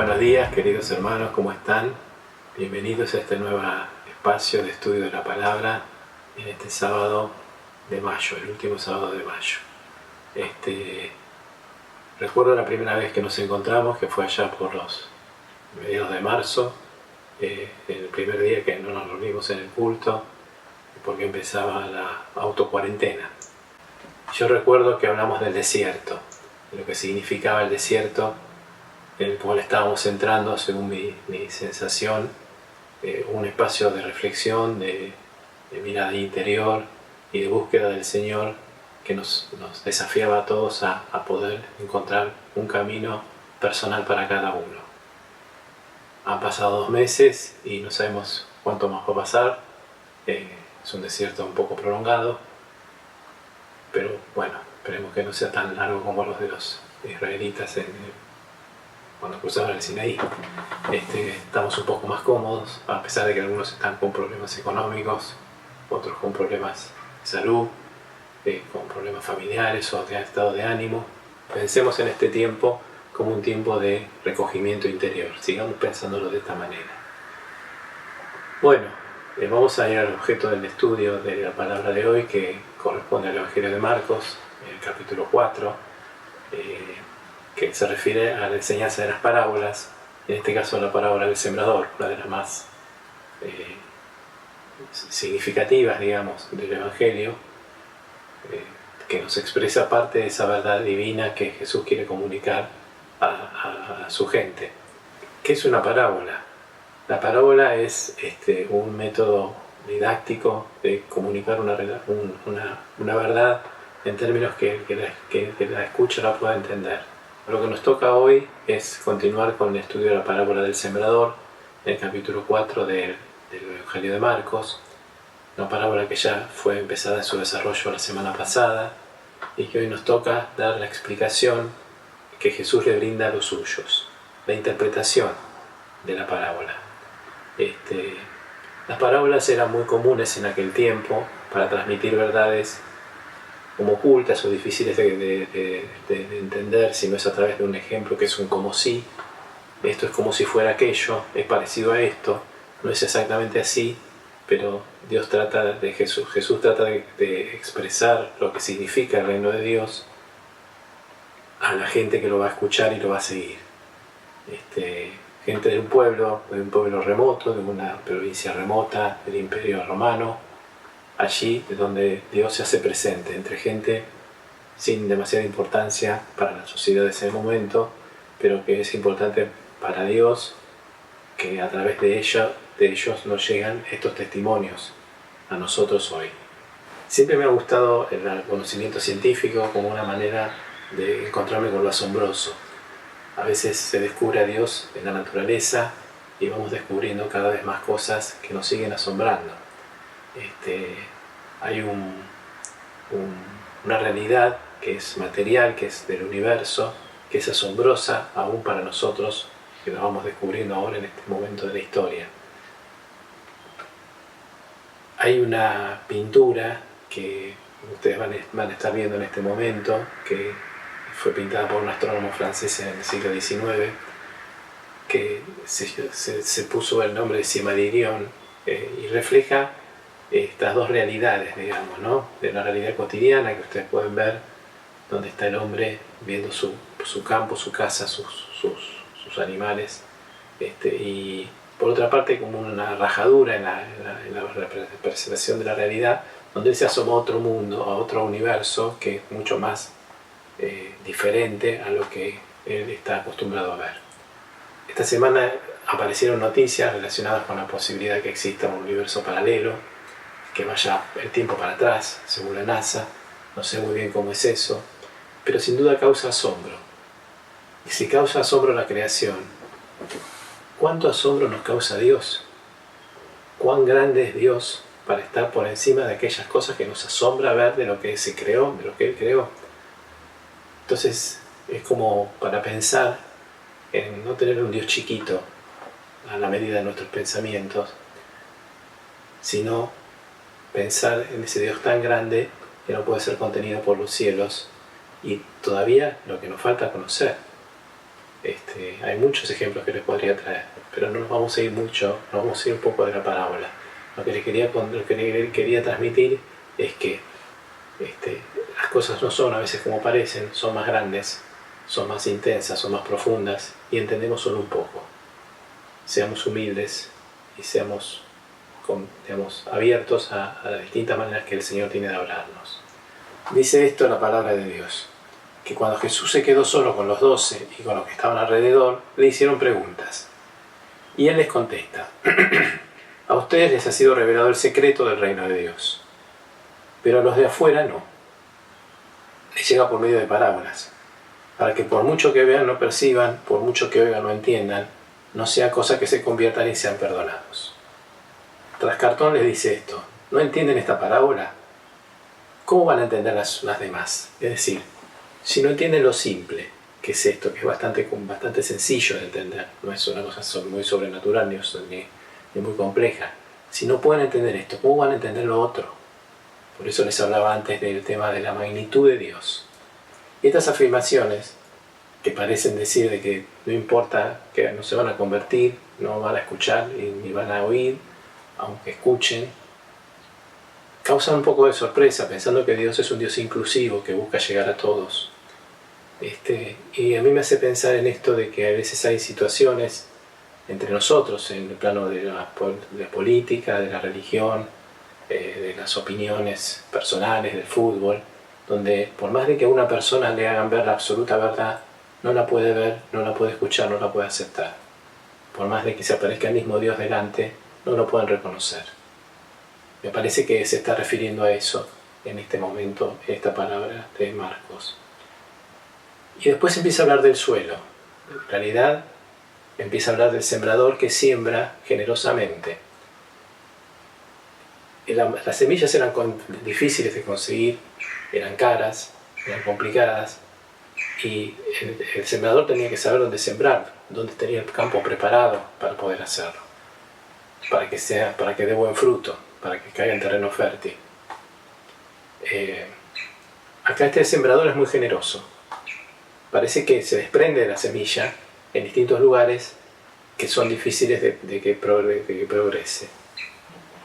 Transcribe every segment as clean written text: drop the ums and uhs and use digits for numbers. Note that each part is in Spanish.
Buenos días, queridos hermanos, ¿cómo están? Bienvenidos a este nuevo espacio de estudio de la palabra en este sábado de mayo, el último sábado de mayo. Recuerdo la primera vez que nos encontramos, que fue allá por los mediados de marzo, el primer día que no nos reunimos en el culto, porque empezaba la autocuarentena. Yo recuerdo que hablamos del desierto, de lo que significaba el desierto en el cual estábamos entrando, según mi sensación, un espacio de reflexión, de mirada interior y de búsqueda del Señor que nos desafiaba a todos a poder encontrar un camino personal para cada uno. Han pasado 2 meses y no sabemos cuánto más va a pasar. Es un desierto un poco prolongado, pero bueno, esperemos que no sea tan largo como los de los israelitas cuando cruzaron el Sinaí. Estamos un poco más cómodos, a pesar de que algunos están con problemas económicos, otros con problemas de salud, con problemas familiares o de estado de ánimo. Pensemos en este tiempo como un tiempo de recogimiento interior, sigamos pensándolo de esta manera. Bueno, vamos a ir al objeto del estudio de la palabra de hoy, que corresponde al Evangelio de Marcos, el capítulo 4, que se refiere a la enseñanza de las parábolas, en este caso la parábola del sembrador, una de las más significativas, digamos, del Evangelio, que nos expresa parte de esa verdad divina que Jesús quiere comunicar a su gente. ¿Qué es una parábola? La parábola es un método didáctico de comunicar una verdad en términos que la escucha la pueda entender. Lo que nos toca hoy es continuar con el estudio de la parábola del sembrador, en el capítulo 4 del Evangelio de Marcos, una parábola que ya fue empezada en su desarrollo la semana pasada y que hoy nos toca dar la explicación que Jesús le brinda a los suyos, la interpretación de la parábola. Las parábolas eran muy comunes en aquel tiempo para transmitir verdades como ocultas o difíciles de entender si no es a través de un ejemplo que es un como si. Esto es como si fuera aquello, es parecido a esto, no es exactamente así, pero Jesús trata de expresar lo que significa el reino de Dios a la gente que lo va a escuchar y lo va a seguir. Gente de un pueblo remoto, de una provincia remota del Imperio Romano, allí es donde Dios se hace presente, entre gente sin demasiada importancia para la sociedad de ese momento, pero que es importante para Dios, que a través de ellos nos llegan estos testimonios a nosotros hoy. Siempre me ha gustado el conocimiento científico como una manera de encontrarme con lo asombroso. A veces se descubre a Dios en la naturaleza y vamos descubriendo cada vez más cosas que nos siguen asombrando. Hay una realidad que es material, que es del universo, que es asombrosa aún para nosotros, que la vamos descubriendo ahora en este momento de la historia. Hay una pintura que ustedes van a estar viendo en este momento, que fue pintada por un astrónomo francés en el siglo XIX, que se puso el nombre de Cimarión, y refleja estas dos realidades, digamos, ¿no? De la realidad cotidiana que ustedes pueden ver, donde está el hombre viendo su campo, su casa, sus animales, y por otra parte como una rajadura en la representación de la realidad, donde él se asoma a otro mundo, a otro universo que es mucho más diferente a lo que él está acostumbrado a ver. Esta semana aparecieron noticias relacionadas con la posibilidad de que exista un universo paralelo, que vaya el tiempo para atrás, según la NASA. No sé muy bien cómo es eso, pero sin duda causa asombro. Y si causa asombro la creación, ¿cuánto asombro nos causa Dios? ¿Cuán grande es Dios para estar por encima de aquellas cosas que nos asombra ver de lo que se creó, de lo que Él creó? Entonces es como para pensar en no tener un Dios chiquito a la medida de nuestros pensamientos, sino pensar en ese Dios tan grande que no puede ser contenido por los cielos y todavía lo que nos falta conocer. Hay muchos ejemplos que les podría traer, pero no nos vamos a ir mucho, nos vamos a ir un poco de la parábola. Lo que le quería transmitir es que las cosas no son a veces como parecen, son más grandes, son más intensas, son más profundas y entendemos solo un poco. Seamos humildes y seamos abiertos a las distintas maneras que el Señor tiene de hablarnos. Dice esto la palabra de Dios, que cuando Jesús se quedó solo con los 12 y con los que estaban alrededor, le hicieron preguntas. Y Él les contesta: a ustedes les ha sido revelado el secreto del reino de Dios, pero a los de afuera no. Les llega por medio de parábolas, para que por mucho que vean no perciban, por mucho que oigan no entiendan, no sea cosa que se conviertan y sean perdonados. Tras cartón les dice esto: ¿no entienden esta parábola? ¿Cómo van a entender las demás? Es decir, si no entienden lo simple, que es esto, que es bastante sencillo de entender, no es una cosa muy sobrenatural ni muy compleja. Si no pueden entender esto, ¿cómo van a entender lo otro? Por eso les hablaba antes del tema de la magnitud de Dios. Y estas afirmaciones, que parecen decir de que no importa, que no se van a convertir, no van a escuchar ni van a oír, aunque escuchen, causan un poco de sorpresa, pensando que Dios es un Dios inclusivo, que busca llegar a todos. Y a mí me hace pensar en esto de que a veces hay situaciones entre nosotros, en el plano de la política, de la religión, de las opiniones personales, del fútbol, donde por más de que a una persona le hagan ver la absoluta verdad, no la puede ver, no la puede escuchar, no la puede aceptar. Por más de que se aparezca el mismo Dios delante, no lo pueden reconocer. Me parece que se está refiriendo a eso en este momento, esta palabra de Marcos. Y después empieza a hablar del suelo. En realidad, empieza a hablar del sembrador que siembra generosamente. Las semillas eran difíciles de conseguir, eran caras, eran complicadas, y el sembrador tenía que saber dónde sembrar, dónde tenía el campo preparado para poder hacerlo, para que dé buen fruto, para que caiga en terreno fértil. Acá este sembrador es muy generoso. Parece que se desprende de la semilla en distintos lugares que son difíciles de que progrese.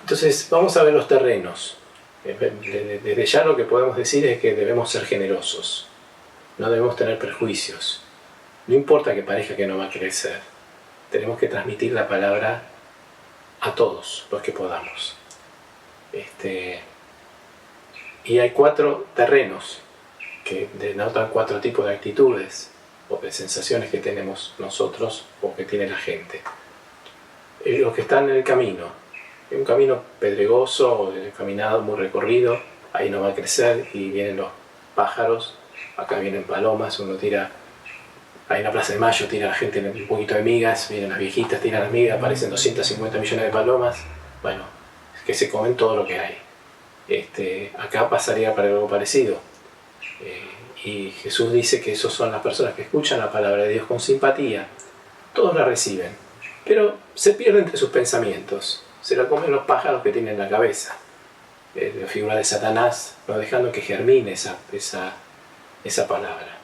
Entonces vamos a ver los terrenos. Desde ya lo que podemos decir es que debemos ser generosos, no debemos tener prejuicios. No importa que parezca que no va a crecer, tenemos que transmitir la palabra a todos los que podamos. Y hay 4 terrenos que denotan 4 tipos de actitudes o de sensaciones que tenemos nosotros o que tiene la gente. Los que están en el camino, en un camino pedregoso, caminado, muy recorrido, ahí no va a crecer y vienen los pájaros, acá vienen palomas, uno tira, ahí en la Plaza de Mayo tira la gente un poquito de migas, vienen las viejitas, tiran las migas, aparecen 250 millones de palomas, bueno, es que se comen todo lo que hay. Acá pasaría para algo parecido. Y Jesús dice que esos son las personas que escuchan la palabra de Dios con simpatía, todos la reciben, pero se pierden entre sus pensamientos, se la comen los pájaros que tienen en la cabeza, la figura de Satanás, no dejando que germine esa palabra.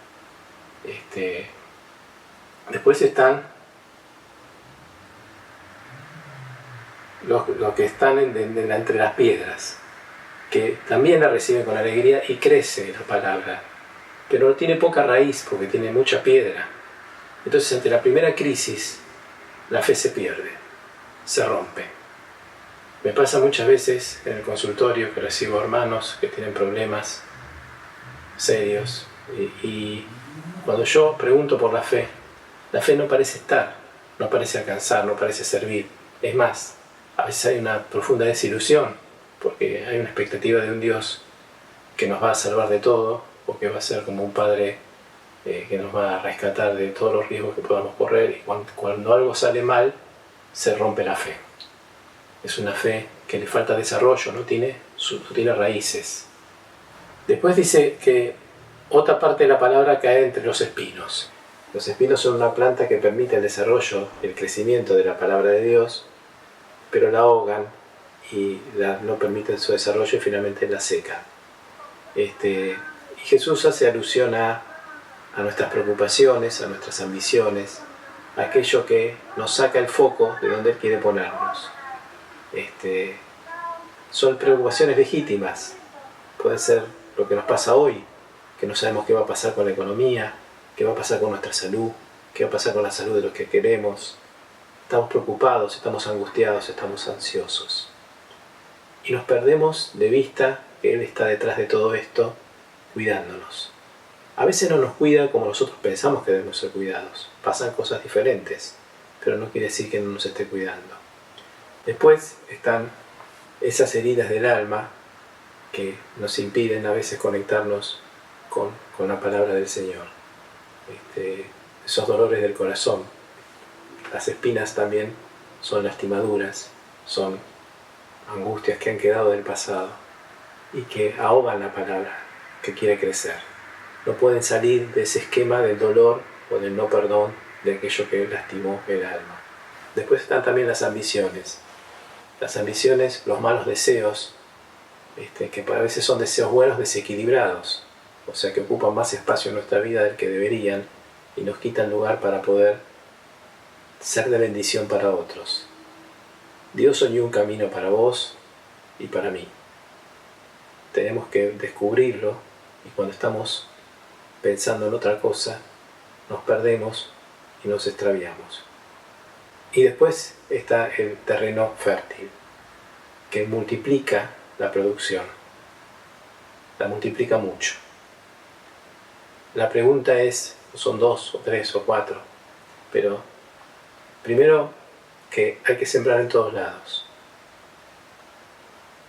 Después están los que están entre las piedras, que también la reciben con alegría y crece la palabra, pero tiene poca raíz porque tiene mucha piedra. Entonces, ante la primera crisis, la fe se pierde, se rompe. Me pasa muchas veces en el consultorio que recibo hermanos que tienen problemas serios y cuando yo pregunto por la fe no parece estar, no parece alcanzar, no parece servir. Es más, a veces hay una profunda desilusión porque hay una expectativa de un Dios que nos va a salvar de todo, o que va a ser como un padre que nos va a rescatar de todos los riesgos que podamos correr, y cuando algo sale mal, se rompe la fe. Es una fe que le falta desarrollo, no tiene raíces. Después dice que otra parte de la palabra cae entre los espinos. Los espinos son una planta que permite el desarrollo, el crecimiento de la palabra de Dios, pero la ahogan y no permiten su desarrollo y finalmente la secan. Y Jesús hace alusión a a nuestras preocupaciones, a nuestras ambiciones, a aquello que nos saca el foco de donde Él quiere ponernos. Son preocupaciones legítimas. Puede ser lo que nos pasa hoy, que no sabemos qué va a pasar con la economía, qué va a pasar con nuestra salud, qué va a pasar con la salud de los que queremos. Estamos preocupados, estamos angustiados, estamos ansiosos. Y nos perdemos de vista que Él está detrás de todo esto, cuidándonos. A veces no nos cuida como nosotros pensamos que debemos ser cuidados. Pasan cosas diferentes, pero no quiere decir que no nos esté cuidando. Después están esas heridas del alma que nos impiden a veces conectarnos con la palabra del Señor. Esos dolores del corazón. Las espinas también son lastimaduras, son angustias que han quedado del pasado y que ahogan la palabra que quiere crecer. No pueden salir de ese esquema del dolor o del no perdón de aquello que lastimó el alma. Después están también las ambiciones. Las ambiciones, los malos deseos, que a veces son deseos buenos desequilibrados, o sea que ocupan más espacio en nuestra vida del que deberían y nos quitan lugar para poder ser de bendición para otros. Dios soñó un camino para vos y para mí. Tenemos que descubrirlo y cuando estamos pensando en otra cosa, nos perdemos y nos extraviamos. Y después está el terreno fértil, que multiplica la producción, la multiplica mucho. La pregunta es, son 2 o 3 o 4, pero primero que hay que sembrar en todos lados,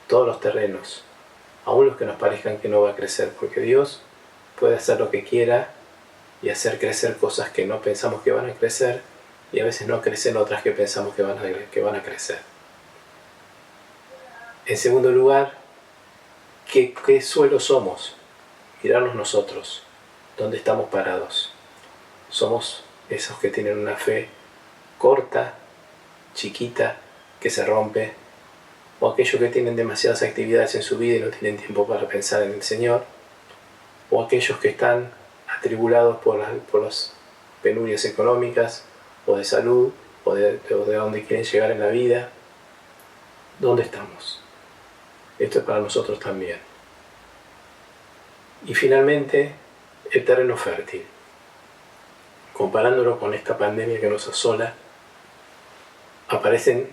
todos los terrenos, aún los que nos parezcan que no va a crecer, porque Dios puede hacer lo que quiera y hacer crecer cosas que no pensamos que van a crecer y a veces no crecen otras que pensamos que van a crecer. En segundo lugar, ¿qué suelo somos? Mirarnos nosotros, ¿dónde estamos parados? Somos esos que tienen una fe corta, chiquita, que se rompe, o aquellos que tienen demasiadas actividades en su vida y no tienen tiempo para pensar en el Señor, o aquellos que están atribulados por las penurias económicas, o de salud, o de dónde quieren llegar en la vida. ¿Dónde estamos? Esto es para nosotros también. Y finalmente, el terreno fértil. Comparándolo con esta pandemia que nos asola, aparecen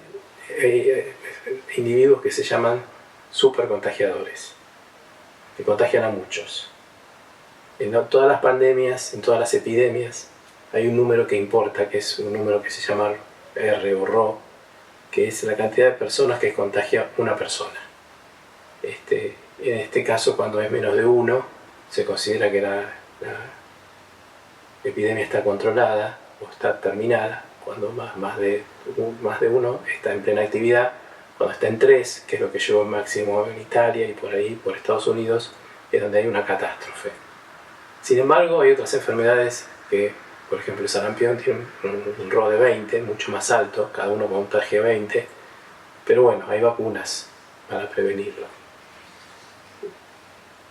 individuos que se llaman supercontagiadores, que contagian a muchos. En todas las pandemias, en todas las epidemias, hay un número que importa, que es un número que se llama R o RO, que es la cantidad de personas que contagia una persona. En este caso, cuando es menos de 1, se considera que la epidemia está controlada o está terminada. Cuando más de 1 está en plena actividad, cuando está en 3, que es lo que llegó máximo en Italia y por ahí, por Estados Unidos, es donde hay una catástrofe. Sin embargo, hay otras enfermedades que, por ejemplo, el sarampión tiene un RO de 20, mucho más alto, cada uno contagia 20, pero bueno, hay vacunas para prevenirlo.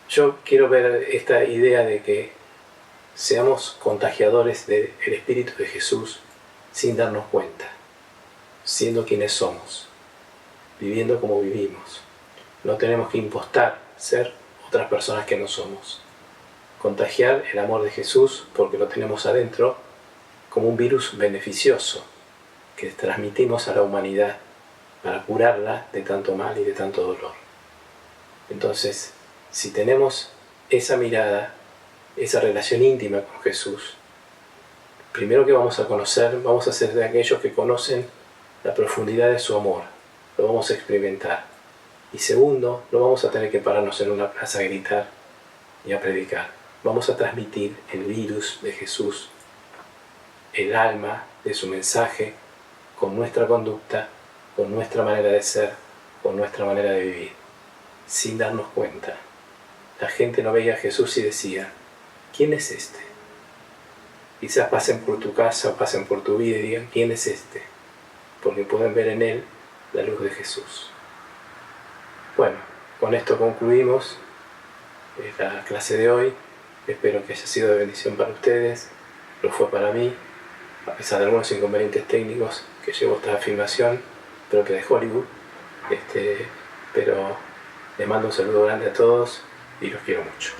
Yo quiero ver esta idea de que seamos contagiadores del Espíritu de Jesús sin darnos cuenta, siendo quienes somos, viviendo como vivimos. No tenemos que impostar ser otras personas que no somos. Contagiar el amor de Jesús porque lo tenemos adentro como un virus beneficioso que transmitimos a la humanidad para curarla de tanto mal y de tanto dolor. Entonces, si tenemos esa mirada, esa relación íntima con Jesús, primero que vamos a conocer, vamos a ser de aquellos que conocen la profundidad de su amor, lo vamos a experimentar. Y segundo, no vamos a tener que pararnos en una plaza a gritar y a predicar. Vamos a transmitir el virus de Jesús, el alma de su mensaje, con nuestra conducta, con nuestra manera de ser, con nuestra manera de vivir, sin darnos cuenta. La gente no veía a Jesús y decía, ¿quién es este? Quizás pasen por tu casa o pasen por tu vida y digan, ¿quién es este? Porque pueden ver en él la luz de Jesús. Bueno, con esto concluimos la clase de hoy. Espero que haya sido de bendición para ustedes. Lo fue para mí, a pesar de algunos inconvenientes técnicos que llevó esta filmación propia de Hollywood. Pero les mando un saludo grande a todos y los quiero mucho.